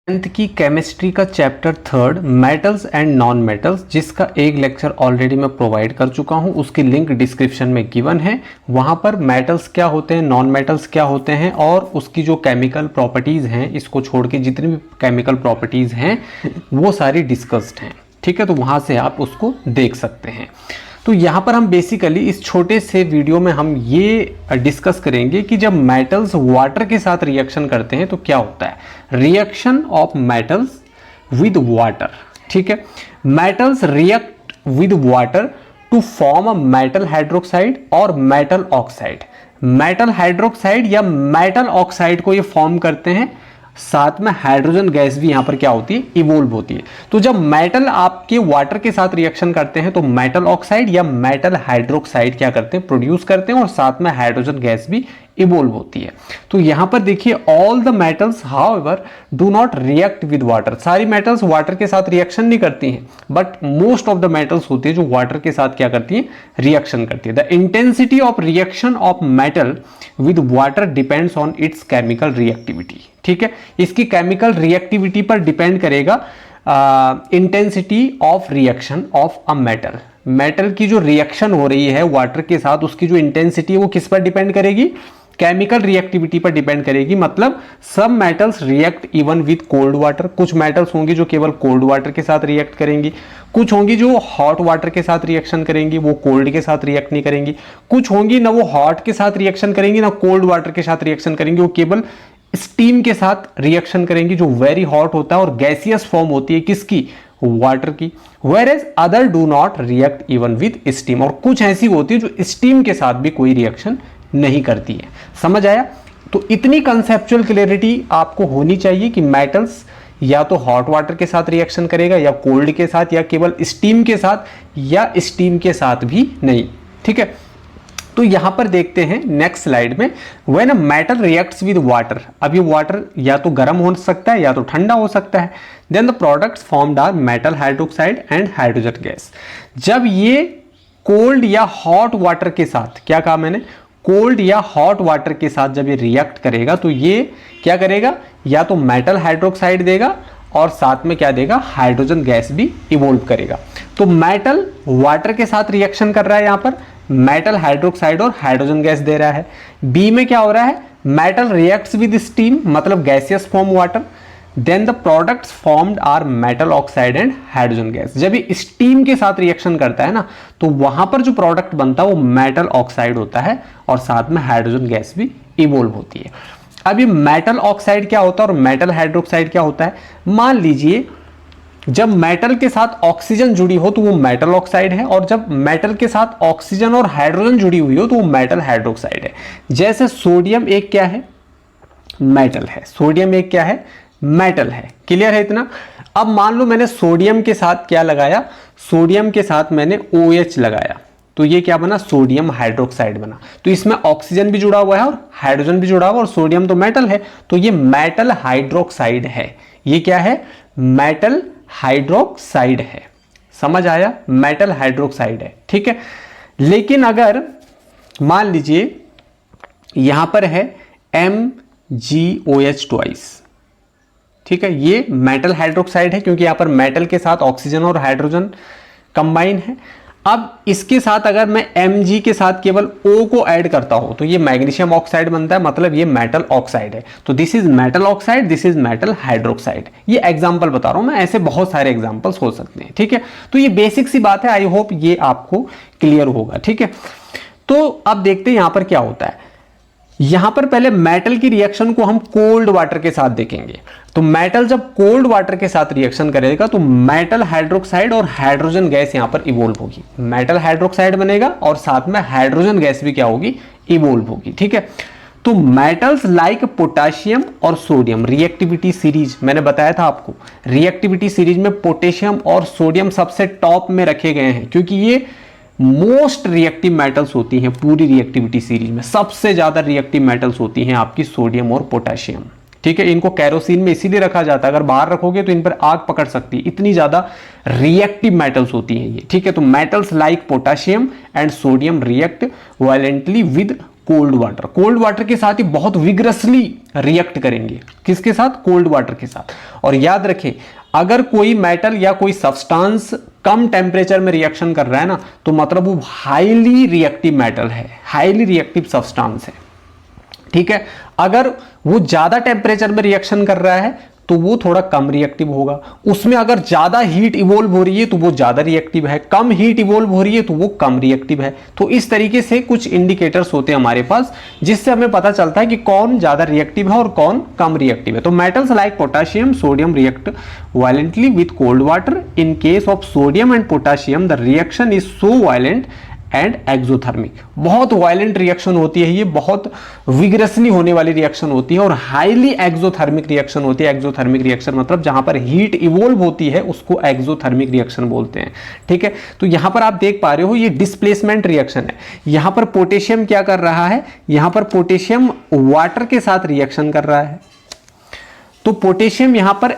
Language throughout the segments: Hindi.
10th की केमिस्ट्री का chapter 3 metals and non metals, जिसका एक लेक्चर ऑलरेडी मैं प्रोवाइड कर चुका हूं, उसकी लिंक डिस्क्रिप्शन में गिवन है। वहां पर मेटल्स क्या होते हैं, नॉन मेटल्स क्या होते हैं और उसकी जो केमिकल प्रॉपर्टीज़ हैं, इसको छोड़ के जितनी भी केमिकल प्रॉपर्टीज़ हैं वो सारी डिस्कस्ड हैं। ठीक है, तो वहाँ से आप उसको देख सकते हैं। तो यहाँ पर हम बेसिकली इस छोटे से वीडियो में हम ये डिस्कस करेंगे कि जब मेटल्स वाटर के साथ रिएक्शन करते हैं तो क्या होता है। Reaction of metals with water. ठीक है, metals react with water to form a metal hydroxide और मेटल ऑक्साइड। मेटल हाइड्रोक्साइड या मेटल ऑक्साइड को ये फॉर्म करते हैं, साथ में हाइड्रोजन गैस भी यहां पर क्या होती है, इवोल्व होती है। तो जब मेटल आपके वाटर के साथ रिएक्शन करते हैं तो मेटल ऑक्साइड या मेटल हाइड्रोक्साइड क्या करते हैं, प्रोड्यूस करते हैं और साथ में हाइड्रोजन गैस भी इवोल्व होती है। तो यहां पर देखिए, all the metals however do not react with water. सारी मेटल्स वाटर के साथ रिएक्शन नहीं करती हैं, but most of the metals होती है जो वाटर के साथ क्या करती हैं, रिएक्शन करती है। The intensity of reaction of metal with water depends on it's chemical reactivity. ठीक है, इसकी केमिकल रिएक्टिविटी पर डिपेंड करेगा intensity of reaction of a metal. Metal की जो रिएक्शन हो रही है वाटर के साथ, उसकी जो इंटेंसिटी है वो किस पर डिपेंड करेगी, केमिकल रिएक्टिविटी पर डिपेंड करेगी। मतलब सब metals react even with cold water. कुछ मेटल्स होंगी जो केवल कोल्ड वाटर के साथ रिएक्ट करेंगी, कुछ होंगी जो हॉट वाटर के साथ रिएक्शन करेंगी, वो कोल्ड के साथ रिएक्ट नहीं करेंगी। कुछ होंगी ना वो हॉट के साथ रिएक्शन करेंगी ना कोल्ड वाटर के साथ रिएक्शन करेंगी, वो केवल स्टीम के साथ रिएक्शन करेंगी जो वेरी हॉट होता है और गैसियस फॉर्म होती है किसकी, वाटर की। whereas other do not react even with steam. और कुछ ऐसी होती है जो स्टीम के साथ भी कोई रिएक्शन नहीं करती है। समझ आया? तो इतनी कंसेप्चुअल क्लियरिटी आपको होनी चाहिए कि मेटल्स या तो हॉट वाटर के साथ रिएक्शन करेगा या कोल्ड के साथ या केवल स्टीम के साथ या स्टीम के साथ भी नहीं। ठीक है, तो यहां पर देखते हैं नेक्स्ट स्लाइड में, when a metal reacts with water. अब ये वाटर या तो गर्म हो सकता है या तो ठंडा हो सकता है। Then the products formed are metal hydroxide and hydrogen gas. जब ये कोल्ड या हॉट वाटर के साथ, क्या कहा मैंने, कोल्ड या हॉट वाटर के साथ जब ये रिएक्ट करेगा तो ये क्या करेगा, या तो मेटल हाइड्रोक्साइड देगा और साथ में क्या देगा, हाइड्रोजन गैस भी इवोल्व करेगा। तो मेटल वाटर के साथ रिएक्शन कर रहा है, यहां पर मेटल हाइड्रोक्साइड और हाइड्रोजन गैस दे रहा है। बी में क्या हो रहा है, मेटल रिएक्ट्स विद स्टीम, मतलब gaseous form water. Then the products formed are metal oxide and hydrogen gas. जब ये स्टीम के साथ रिएक्शन करता है ना, तो वहां पर जो प्रोडक्ट बनता है वो मेटल ऑक्साइड होता है और साथ में हाइड्रोजन गैस भी इवोल्व होती है। अब ये मेटल ऑक्साइड क्या होता है और मेटल हाइड्रोक्साइड क्या होता है। मान लीजिए जब मेटल के साथ ऑक्सीजन जुड़ी हो तो वो मेटल ऑक्साइड है, और जब मेटल के साथ ऑक्सीजन और हाइड्रोजन जुड़ी हुई हो तो वो मेटल हाइड्रोक्साइड है। जैसे सोडियम एक क्या है, मेटल है। सोडियम एक क्या है, मेटल है। क्लियर है इतना? अब मान लो मैंने सोडियम के साथ क्या लगाया, सोडियम के साथ मैंने OH लगाया, तो ये क्या बना, सोडियम हाइड्रोक्साइड बना। तो इसमें ऑक्सीजन भी जुड़ा हुआ है और हाइड्रोजन भी जुड़ा हुआ है और सोडियम तो मेटल है, तो ये मेटल हाइड्रोक्साइड है। ये क्या है, मेटल हाइड्रोक्साइड है। समझ आया, मेटल हाइड्रोक्साइड है। ठीक है, लेकिन अगर मान लीजिए यहां पर है MgOH ट्वाइस, ठीक है, ये मेटल हाइड्रोक्साइड है क्योंकि यहां पर मेटल के साथ ऑक्सीजन और हाइड्रोजन कंबाइन है। अब इसके साथ अगर मैं Mg के साथ केवल O को ऐड करता हूं तो ये मैग्नीशियम ऑक्साइड बनता है, मतलब ये मेटल ऑक्साइड है। तो this is metal oxide, this is metal hydroxide. ये एग्जांपल बता रहा हूं मैं, ऐसे बहुत सारे एग्जांपल्स हो सकते हैं। ठीक है, तो ये बेसिक सी बात है, आई होप ये आपको क्लियर होगा। ठीक है, तो अब देखते हैं यहां पर क्या होता है। यहां पर पहले मेटल की रिएक्शन को हम कोल्ड वाटर के साथ देखेंगे। तो मेटल जब कोल्ड वाटर के साथ रिएक्शन करेगा तो मेटल हाइड्रोक्साइड और हाइड्रोजन गैस यहां पर इवोल्व होगी। मेटल हाइड्रोक्साइड बनेगा और साथ में हाइड्रोजन गैस भी क्या होगी, इवोल्व होगी। ठीक है, तो मेटल्स लाइक पोटेशियम और सोडियम, रिएक्टिविटी सीरीज मैंने बताया था आपको, रिएक्टिविटी सीरीज में पोटेशियम और सोडियम सबसे टॉप में रखे गए हैं क्योंकि ये मोस्ट रिएक्टिव मेटल्स होती हैं। पूरी रिएक्टिविटी सीरीज में सबसे ज्यादा रिएक्टिव मेटल्स होती हैं आपकी सोडियम और पोटेशियम। ठीक है, इनको कैरोसिन में इसीलिए रखा जाता है, अगर बाहर रखोगे तो इन पर आग पकड़ सकती है, इतनी ज्यादा रिएक्टिव मेटल्स होती हैं ये। ठीक है, तो metals like potassium and sodium react violently with cold water. Cold water के साथ ही बहुत विग्रसली रिएक्ट करेंगे। किसके साथ? कोल्ड वाटर के साथ। और याद रखें, अगर कोई मेटल या कोई सब्सटेंस कम टेम्परेचर में रिएक्शन कर रहा है ना, तो मतलब वो हाईली रिएक्टिव मेटल है, हाईली रिएक्टिव सब्सटेंस है। ठीक है, अगर वो ज्यादा टेम्परेचर में रिएक्शन कर रहा है तो वो थोड़ा कम रिएक्टिव होगा। उसमें अगर ज्यादा हीट इवोल्व हो रही है तो वो ज्यादा रिएक्टिव है, कम हीट इवोल्व हो रही है तो वो कम रिएक्टिव है। तो इस तरीके से कुछ इंडिकेटर्स होते हैं हमारे पास, जिससे हमें पता चलता है कि कौन ज्यादा रिएक्टिव है और कौन कम रिएक्टिव है। तो metals like potassium, sodium react violently with cold water. In case of sodium and potassium the reaction is so violent and exothermic. बहुत वायलेंट रिएक्शन होती है ये, बहुत विग्रसली होने वाली रिएक्शन होती है और हाईली एक्सोथर्मिक रिएक्शन होती है। एक्सोथर्मिक रिएक्शन मतलब जहां पर हीट इवोल्व होती है उसको एक्सोथर्मिक रिएक्शन बोलते हैं। ठीक है, तो यहां पर आप देख पा रहे हो ये डिस्प्लेसमेंट रिएक्शन है। यहां पर पोटेशियम क्या कर रहा है? यहां पर पोटेशियम वाटर के साथ रिएक्शन कर रहा है। तो पोटेशियम यहां पर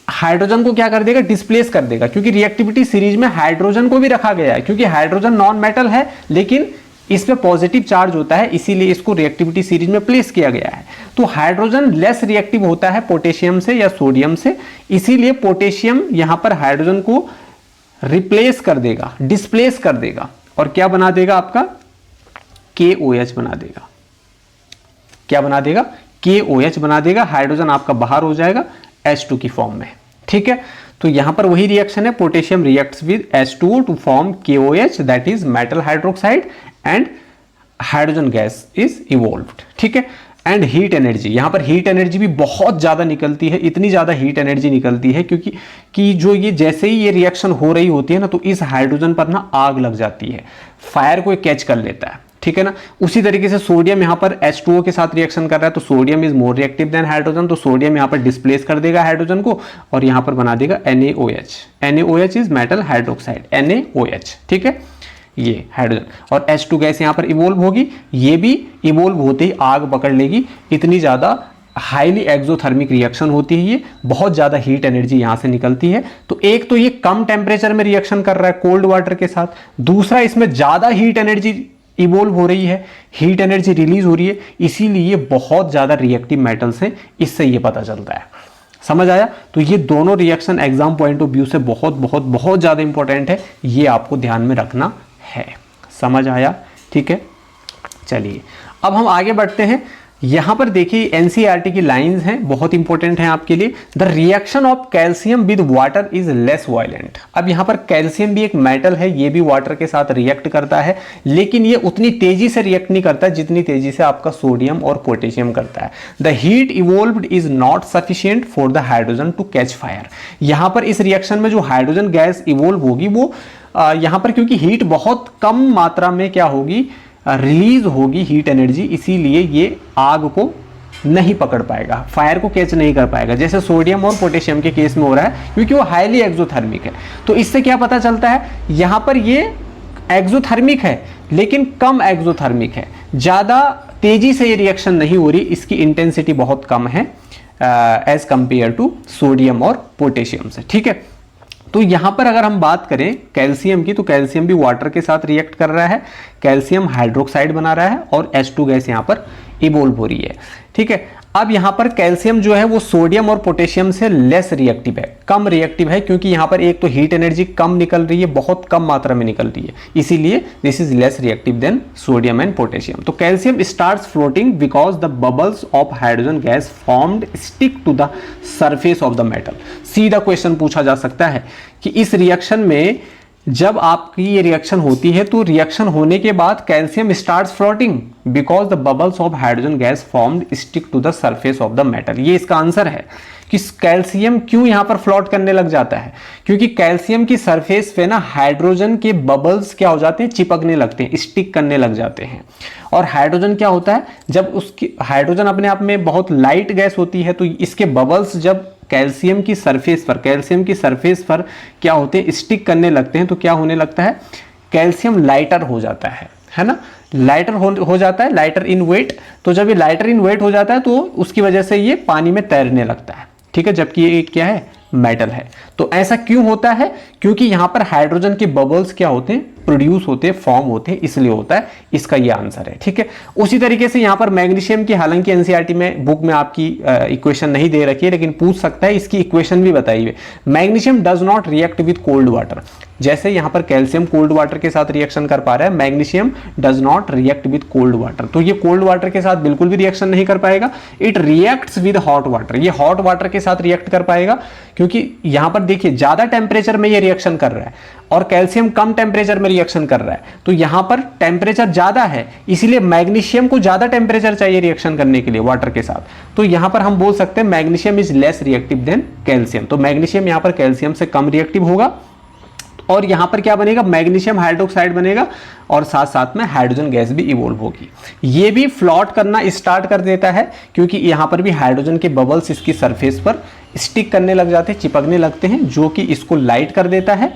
हाइड्रोजन को क्या कर देगा? डिस्प्लेस कर देगा, क्योंकि रिएक्टिविटी सीरीज में हाइड्रोजन को भी रखा गया है, क्योंकि हाइड्रोजन नॉन मेटल है लेकिन इसमें पॉजिटिव चार्ज होता है, इसीलिए इसको रिएक्टिविटी सीरीज में प्लेस किया गया है। तो हाइड्रोजन लेस रिएक्टिव होता है पोटेशियम से या सोडियम से, इसीलिए पोटेशियम यहां पर हाइड्रोजन को रिप्लेस कर देगा, डिस्प्लेस कर देगा और क्या बना देगा? आपका KOH बना देगा। क्या बना देगा? KOH बना देगा। हाइड्रोजन आपका बाहर हो जाएगा H2 की फॉर्म में। ठीक है, तो यहां पर वही रिएक्शन है, potassium reacts with H2O to form KOH that is metal hydroxide and hydrogen gas is evolved. ठीक है, एंड हीट एनर्जी, यहां पर हीट एनर्जी भी बहुत ज्यादा निकलती है। इतनी ज्यादा हीट एनर्जी निकलती है क्योंकि जो ये जैसे ही ये रिएक्शन हो रही होती है ना, तो इस हाइड्रोजन पर ना आग लग जाती है, फायर को कैच कर लेता है। ठीक है ना, उसी तरीके से सोडियम यहां पर H2O के साथ रिएक्शन कर रहा है, तो sodium is more reactive than hydrogen, तो सोडियम यहां पर डिस्प्लेस कर देगा हाइड्रोजन को और यहां पर बना देगा NaOH। NaOH is metal hydroxide, NaOH। ठीक है, ये हाइड्रोजन और H2 गैस यहां पर इवोल्व होगी, ये भी इवोल्व होते ही आग पकड़ लेगी। इतनी ज्यादा हाईली एक्सोथर्मिक रिएक्शन होती है, ये बहुत ज्यादा हीट एनर्जी यहां से निकलती है। तो एक तो ये कम टेम्परेचर में रिएक्शन कर रहा है कोल्ड वाटर के साथ, दूसरा इसमें ज्यादा हीट एनर्जी इवोल्व हो रही है, हीट एनर्जी रिलीज हो रही है, इसीलिए बहुत ज्यादा रिएक्टिव मेटल्स हैं, इससे ये पता चलता है। समझ आया? तो ये दोनों reaction exam point of view से बहुत बहुत बहुत ज्यादा इंपॉर्टेंट है, ये आपको ध्यान में रखना है। समझ आया? ठीक है, चलिए अब हम आगे बढ़ते हैं। यहां पर देखिए एनसीईआरटी की लाइंस हैं, बहुत इंपॉर्टेंट हैं आपके लिए। The reaction of calcium with water is less violent. अब यहां पर कैल्शियम भी एक मेटल है, ये भी वाटर के साथ रिएक्ट करता है, लेकिन ये उतनी तेजी से रिएक्ट नहीं करता जितनी तेजी से आपका सोडियम और पोटेशियम करता है। The heat evolved is not sufficient for the hydrogen to catch fire. यहां पर इस रिएक्शन में जो हाइड्रोजन गैस इवोल्व होगी वो यहां पर क्योंकि हीट बहुत कम मात्रा में क्या होगी? रिलीज होगी हीट एनर्जी, इसीलिए ये आग को नहीं पकड़ पाएगा, फायर को कैच नहीं कर पाएगा, जैसे सोडियम और पोटेशियम के केस में हो रहा है, क्योंकि वो हाईली एक्सोथर्मिक है। तो इससे क्या पता चलता है? यहां पर ये एक्सोथर्मिक है लेकिन कम एक्सोथर्मिक है, ज्यादा तेजी से ये रिएक्शन नहीं हो रही, इसकी इंटेंसिटी बहुत कम है एज कंपेयर टू सोडियम और पोटेशियम से। ठीक है, तो यहां पर अगर हम बात करें कैल्शियम की, तो कैल्शियम भी वाटर के साथ रिएक्ट कर रहा है, कैल्शियम हाइड्रोक्साइड बना रहा है और H2 गैस यहां पर इवोल्व हो रही है। ठीक है, अब यहां पर कैल्शियम जो है वो सोडियम और पोटेशियम से लेस रिएक्टिव है, कम रिएक्टिव है, क्योंकि यहां पर एक तो हीट एनर्जी कम निकल रही है, बहुत कम मात्रा में निकल रही है, इसीलिए this is less reactive than sodium and potassium. तो calcium starts floating because the bubbles of hydrogen gas formed stick to the surface of the metal. सीधा क्वेश्चन पूछा जा सकता है कि इस रिएक्शन में जब आपकी ये रिएक्शन होती है तो रिएक्शन होने के बाद calcium starts floating because the bubbles of hydrogen gas formed stick to the surface of the metal. ये इसका आंसर है कि कैल्शियम क्यों यहां पर फ्लोट करने लग जाता है, क्योंकि कैल्शियम की सरफेस पे ना हाइड्रोजन के बबल्स क्या हो जाते हैं? चिपकने लगते हैं, स्टिक करने लग जाते हैं। और हाइड्रोजन क्या होता है? जब उसकी हाइड्रोजन अपने आप में बहुत लाइट गैस होती है, तो इसके बबल्स जब कैल्शियम की सरफेस पर क्या होते हैं? स्टिक करने लगते हैं, तो क्या होने लगता है? कैल्शियम लाइटर हो जाता है ना, लाइटर हो जाता है, लाइटर इन वेट। तो जब ये लाइटर इन वेट हो जाता है तो उसकी वजह से ये पानी में तैरने लगता है। ठीक है, जबकि ये क्या है? मेटल है। तो ऐसा क्यों होता है? क्योंकि यहां पर हाइड्रोजन के बबल्स क्या होते हैं? प्रोड्यूस होते हैं, फॉर्म होते हैं, इसलिए होता है। इसका ये आंसर है, ठीक है। उसी तरीके से यहाँ पर मैग्नीशियम की, हालांकि एनसीईआरटी में बुक में आपकी इक्वेशन नहीं दे रखी है, लेकिन पूछ सकता है, इसकी इक्वेशन भी बताई हुई। Magnesium does not react with cold water. जैसे यहाँ पर कैल्शियम कोल्ड वाटर के साथ रिएक्शन कर पा रहा है, magnesium does not react with cold water. तो ये कोल्ड वाटर के साथ बिल्कुल भी रिएक्शन नहीं कर पाएगा। It reacts with hot water, ये हॉट वाटर के साथ रिएक्ट कर पाएगा, क्योंकि यहां पर देखिए ज्यादा टेम्परेचर में ये रिएक्शन कर रहा है और कैल्शियम कम टेम्परेचर में रिएक्शन कर रहा है। तो यहां पर टेम्परेचर ज्यादा है, इसीलिए मैग्नीशियम को ज्यादा टेम्परेचर चाहिए रिएक्शन करने के लिए वाटर के साथ। तो यहां पर हम बोल सकते हैं magnesium is less reactive then calcium. तो मैग्नीशियम यहां पर कैल्शियम से कम रिएक्टिव होगा और यहां पर क्या बनेगा, मैग्नीशियम हाइड्रोक्साइड बनेगा और साथ साथ में हाइड्रोजन गैस भी इवोल्व होगी। ये भी फ्लॉट करना स्टार्ट कर देता है, क्योंकि यहां पर भी हाइड्रोजन के बबल्स इसकी सरफेस पर स्टिक करने लग जाते हैं, चिपकने लगते हैं, जो कि इसको लाइट कर देता है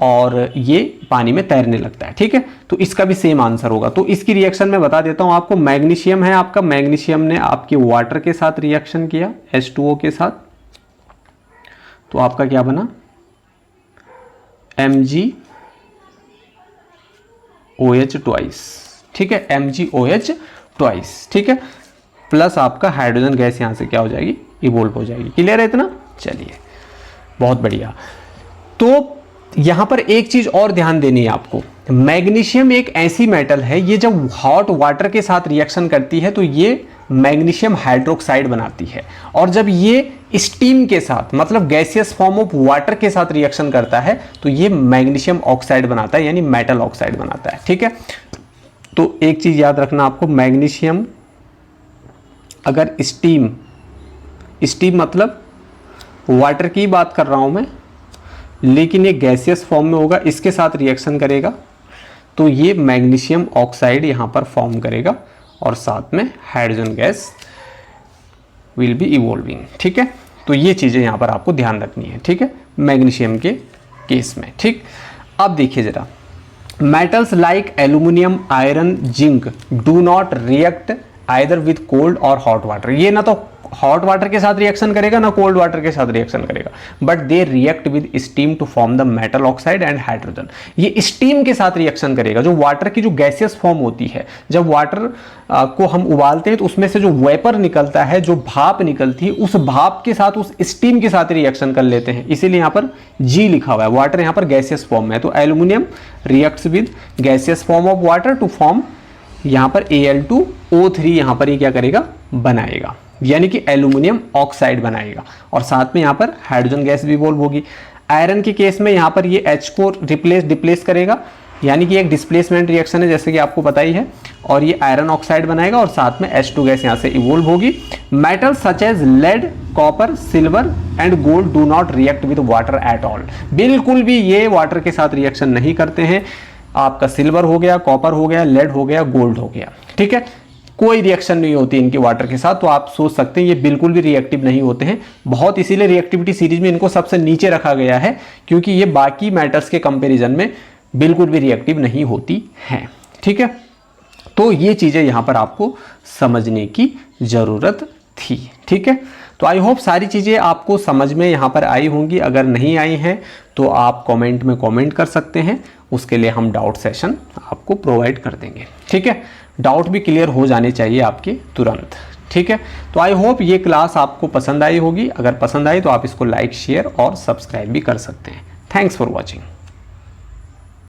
और ये पानी में तैरने लगता है, ठीक है। तो इसका भी सेम आंसर होगा। तो इसकी रिएक्शन मैं बता देता हूं आपको। मैग्नीशियम है आपका, मैग्नीशियम ने आपके वाटर के साथ रिएक्शन किया H2O के साथ, तो आपका क्या बना, MgOH ट्वाइस, ठीक है, MgOH ट्वाइस, ठीक है, प्लस आपका हाइड्रोजन गैस यहां से क्या हो जाएगी, इवोल्व हो जाएगी। क्लियर है इतना? चलिए, बहुत बढ़िया। तो यहां पर एक चीज और ध्यान देनी है आपको, मैग्नीशियम एक ऐसी मेटल है, ये जब हॉट वाटर के साथ रिएक्शन करती है तो ये मैग्नीशियम हाइड्रोक्साइड बनाती है, और जब ये स्टीम के साथ, मतलब गैसियस फॉर्म ऑफ वाटर के साथ रिएक्शन करता है तो ये मैग्नीशियम ऑक्साइड बनाता है, यानी मेटल ऑक्साइड बनाता है, ठीक है। तो एक चीज याद रखना आपको, मैग्नीशियम अगर स्टीम मतलब वाटर की बात कर रहा हूं मैं, लेकिन ये गैसियस फॉर्म में होगा, इसके साथ रिएक्शन करेगा तो ये मैग्नीशियम ऑक्साइड यहां पर फॉर्म करेगा और साथ में hydrogen gas will be evolving, ठीक है। तो ये चीजें यहां पर आपको ध्यान रखनी है, ठीक है, मैग्नीशियम के केस में, ठीक। अब देखिए जरा, metals like aluminium, iron, zinc do not react either with cold और हॉट वाटर। ये ना तो हॉट वाटर के साथ रिएक्शन करेगा ना कोल्ड वाटर के साथ रिएक्शन करेगा, but they react with steam to form the metal oxide and hydrogen. ये स्टीम के साथ रिएक्शन करेगा। जो वाटर की जो गैसियस फॉर्म होती है, जब वाटर को हम उबालते हैं तो उसमें से जो वेपर निकलता है, जो भाप निकलती है, उस भाप के साथ, उस स्टीम के साथ रिएक्शन कर लेते हैं, इसीलिए यहाँ पर जी लिखा हुआ है। वाटर यहाँ पर गैसियस फॉर्म में है, तो aluminium reacts with gaseous form of water to form यहाँ पर Al2O3, यहाँ पर ये क्या करेगा, बनाएगा, यानी कि एल्यूमिनियम ऑक्साइड बनाएगा, और साथ में यहाँ पर हाइड्रोजन गैस भी इवॉल्व होगी। आयरन के केस में यहाँ पर ये H को डिप्लेस करेगा, यानी कि एक डिस्प्लेसमेंट रिएक्शन है, जैसे कि आपको पता ही है, और ये आयरन ऑक्साइड बनाएगा और साथ में H2 गैस यहाँ से इवॉल्व होगी। Metal such as lead, copper, silver and gold do not react with water at all. बिल्कुल भी ये वाटर के साथ रिएक्शन नहीं करते हैं। आपका सिल्वर हो गया, कॉपर हो गया, लेड हो गया, गोल्ड हो गया, ठीक है, कोई रिएक्शन नहीं होती इनकी वाटर के साथ। तो आप सोच सकते हैं ये बिल्कुल भी रिएक्टिव नहीं होते हैं बहुत, इसीलिए रिएक्टिविटी सीरीज में इनको सबसे नीचे रखा गया है, क्योंकि ये बाकी मेटल्स के कंपैरिजन में बिल्कुल भी रिएक्टिव नहीं होती हैं, ठीक है। तो ये चीजें यहां पर आपको समझने की जरूरत थी, ठीक है। तो आई होप सारी चीज़ें आपको समझ में यहाँ पर आई होंगी। अगर नहीं आई हैं तो आप कमेंट में कमेंट कर सकते हैं, उसके लिए हम डाउट सेशन आपको प्रोवाइड कर देंगे, ठीक है। डाउट भी क्लियर हो जाने चाहिए आपके तुरंत, ठीक है। तो आई होप ये क्लास आपको पसंद आई होगी। अगर पसंद आई तो आप इसको लाइक, शेयर और सब्सक्राइब भी कर सकते हैं। Thanks for watching.